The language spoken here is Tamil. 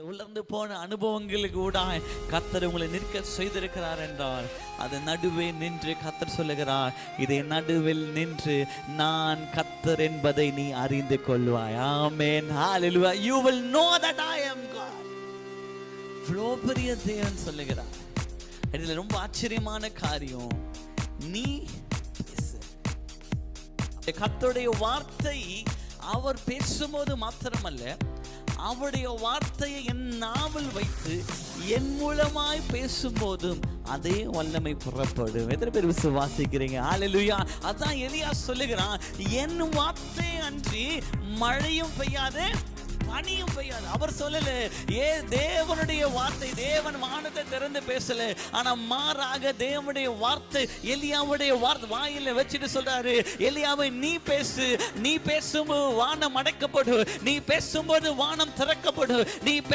உலர்ந்து போன அனுபவங்களுக்கு கூட கர்த்தர் உங்களை நிற்க செய்திருக்கிறார் என்றால் அது நடுவே நின்று கர்த்தர் சொல்லுகிறார், இதை நடுவில் நின்று நான் கர்த்தர் என்பதை நீ அறிந்து கொள்வாய். ஆமென், ஹalleluya. You will know that I am God. இவ்வளோ பெரிய தேவன் சொல்லுகிறார். இதுல ரொம்ப ஆச்சரியமான காரியம், நீ பேசு. கர்த்தருடைய வார்த்தை அவர் பேசும்போது மாத்திரமல்ல, அவருடைய வார்த்தையை என் நாவில் வைத்து என் மூலமாய் பேசும்போதும் அதே வல்லமை புறப்படும். எத்தனை பேர் விசுவாசிக்கிறீங்க? ஹalleluya. அதான் எலியா சொல்லுகிறான், என் வார்த்தை அன்றி மழையும் பெய்யாது பனியும் பெய்யாது. அவர் சொல்லல, தேவனுடைய வார்த்தை, தேவன் வானத்தை திறந்து பேசல, ஆனா மாறாக தேவனுடைய வார்த்தை எலியாவுடைய வார்த்தை வாயில வச்சுட்டு சொல்றாரு, எலியாவை நீ பேசு, நீ பேசும்போது வானம் அடைக்கப்படும், நீ பேசும்போது வானம் திறக்கப்படும், நீ